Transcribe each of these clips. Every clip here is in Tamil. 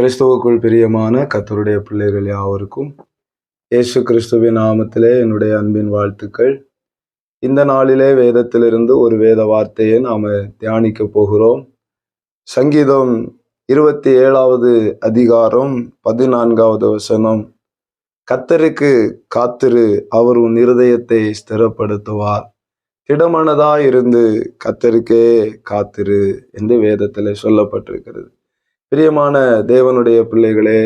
கிறிஸ்துவுக்குள் பிரியமான கர்த்தருடைய பிள்ளைகள் யாவருக்கும் இயேசு கிறிஸ்துவின் நாமத்திலே என்னுடைய அன்பின் வாழ்த்துக்கள். இந்த நாளிலே வேதத்திலிருந்து ஒரு வேத வார்த்தையை நாம தியானிக்க போகிறோம். சங்கீதம் 27வது அதிகாரம் 14வது வசனம். கர்த்தருக்கு காத்திரு, அவர் உன் இருதயத்தை ஸ்திரப்படுத்துவார். திடமனதாயிருந்து கர்த்தருக்கே காத்திரு என்று வேதத்திலே சொல்லப்பட்டிருக்கிறது. பிரியமான தேவனுடைய பிள்ளைகளே,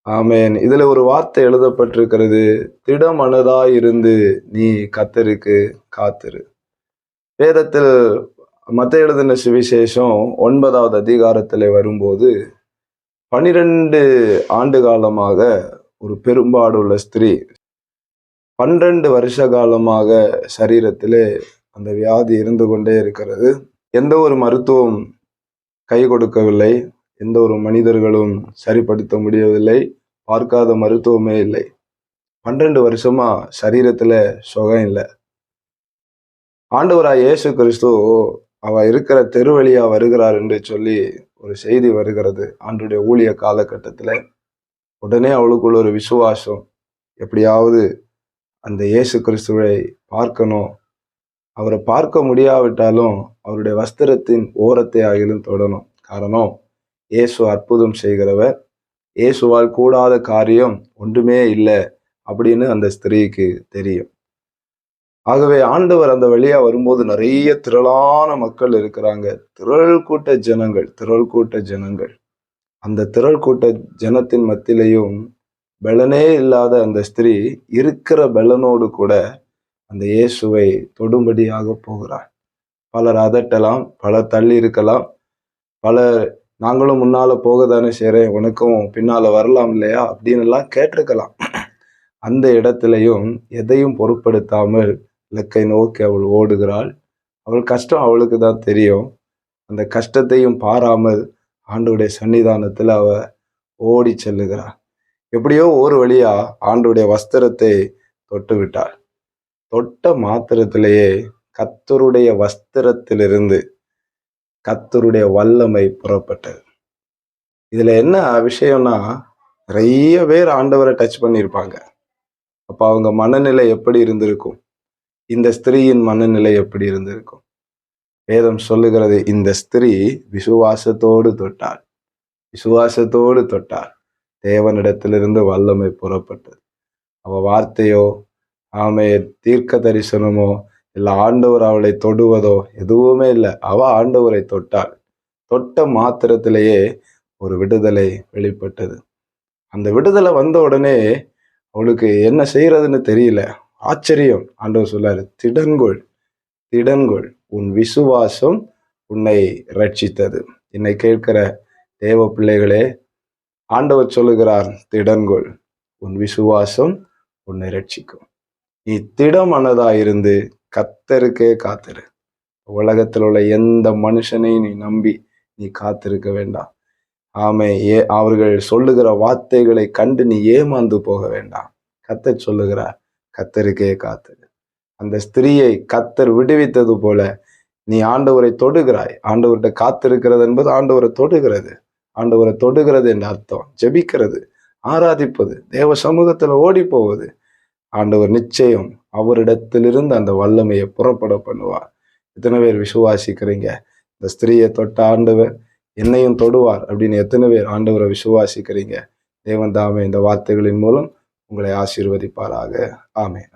ஆமேன். இதுல ஒரு வார்த்தை எழுதப்பட்டிருக்கிறது, திடமனதாயிருந்து நீ கர்த்தருக்கு காத்திரு. வேதத்தில் மத்தேயு எழுதின சுவிசேஷம் 9வது அதிகாரத்திலே வரும்போது 12 ஆண்டு காலமாக ஒரு பெரும்பாடுள்ள ஸ்திரீ 12 வருஷ காலமாக சரீரத்திலே அந்த வியாதி இருந்து கொண்டே இருக்கிறது. எந்த ஒரு மருத்துவம் கை கொடுக்கவில்லை, எந்த ஒரு மனிதர்களும் சரிப்படுத்த முடியவில்லை, பார்க்காத மருத்துவமே இல்லை. 12 வருஷமா சரீரத்துல சுகம் இல்லை. ஆண்டவராய் இயேசு கிறிஸ்து அவ இருக்கிற தெரு வழியா வருகிறார் என்று சொல்லி ஒரு செய்தி வருகிறது ஆண்டுடைய ஊழிய காலகட்டத்துல. உடனே அவளுக்குள்ள ஒரு விசுவாசம், எப்படியாவது அந்த இயேசு கிறிஸ்துவை பார்க்கணும், அவரை பார்க்க முடியாவிட்டாலும் அவருடைய வஸ்திரத்தின் ஓரத்தை ஆகிலும் தொடணும். காரணம், இயேசு அற்புதம் செய்கிறவர், இயேசுவால் கூடாத காரியம் ஒன்றுமே இல்லை அப்படின்னு அந்த ஸ்திரீக்கு தெரியும். ஆகவே ஆண்டவர் அந்த வழியா வரும்போது நிறைய திரளான மக்கள் இருக்கிறாங்க, திரள் கூட்ட ஜனங்கள். அந்த திரள் கூட்ட ஜனத்தின் மத்தியிலையும் பெலனே இல்லாத அந்த ஸ்திரீ இருக்கிற பெலனோடு கூட அந்த இயேசுவை தொடும்படியாக போகிறார். பலர் அதட்டலாம், பலர் தள்ளி இருக்கலாம், பலர் நாங்களும் முன்னால போக தானே செய்றேன், உனக்கும் பின்னால வரலாம் இல்லையா அப்படின்னு எல்லாம் கேட்டிருக்கலாம். அந்த இடத்திலையும் எதையும் பொருட்படுத்தாமல் இலக்கை நோக்கி அவள் ஓடுகிறாள். அவள் கஷ்டம் அவளுக்கு தான் தெரியும். அந்த கஷ்டத்தையும் பாராமல் ஆண்டவருடைய சன்னிதானத்துல அவ ஓடி செல்லுகிறாள். எப்படியோ ஒரு வழியா ஆண்டவருடைய வஸ்திரத்தை தொட்டு விட்டாள். தொட்ட மாத்திரத்திலேயே கர்த்தருடைய வஸ்திரத்திலிருந்து கர்த்தருடைய வல்லமை புறப்பட்டது. இதுல என்ன விஷயம்னா, நிறைய பேர் ஆண்டவரை டச் பண்ணியிருப்பாங்க. அப்ப அவங்க மனநிலை எப்படி இருந்திருக்கும்? இந்த ஸ்திரீயின் மனநிலை எப்படி இருந்திருக்கும்? வேதம் சொல்லுகிறது, இந்த ஸ்திரீ விசுவாசத்தோடு தொட்டாள். தேவனிடத்திலிருந்து வல்லமை புறப்பட்டது. அவ வார்த்தையோ தீர்க்க தரிசனமோ இல்ல ஆண்டவர் அவளை தொடுவதோ எதுவுமே இல்லை. அவ ஆண்டவரை தொட்டாள். தொட்ட மாத்திரத்திலேயே ஒரு விடுதலை வெளிப்பட்டது. அந்த விடுதலை வந்த உடனே அவளுக்கு என்ன செய்யறதுன்னு தெரியல. ஆச்சரியம். ஆண்டவர் சொல்லாரு, திடன்கொள், உன் விசுவாசம் உன்னை ரட்சித்தது. என்னை கேட்கிற தேவ பிள்ளைகளே, ஆண்டவர் சொல்லுகிறார், திடன்கொள், உன் விசுவாசம் உன்னை ரட்சிக்கும். நீ திடமனதாயிருந்து கர்த்தருக்கே காத்திரு. உலகத்தில் உள்ள எந்த மனுஷனையும் நீ நம்பி நீ காத்திருக்க வேண்டாம். அவர்கள் சொல்லுகிற வார்த்தைகளை கண்டு நீ ஏமாந்து போக வேண்டாம். கர்த்தர் சொல்லுகிறார், கர்த்தருக்கே காத்திரு. அந்த ஸ்திரீயை கர்த்தர் விடுவித்தது போல நீ ஆண்டவரை தொடுகிறாய். ஆண்டவர்கிட்ட காத்திருக்கிறது என்பது ஆண்டவரை தொடுகிறது என்ற அர்த்தம். ஜெபிக்கிறது, ஆராதிப்பது, தேவ சமூகத்துல ஓடி போவது. ஆண்டவர் நிச்சயம் அவரிடத்திலிருந்து அந்த வல்லமையை புறப்பட பண்ணுவார். எத்தனை பேர் விசுவாசிக்கிறீங்க? இந்த ஸ்திரீயை தொட்ட ஆண்டவர் என்னையும் தொடுவார் அப்படின்னு எத்தனை பேர் ஆண்டவரை விசுவாசிக்கிறீங்க? தேவன் தாமே இந்த வார்த்தைகளின் மூலம் உங்களை ஆசீர்வதிப்பாராக. ஆமென்.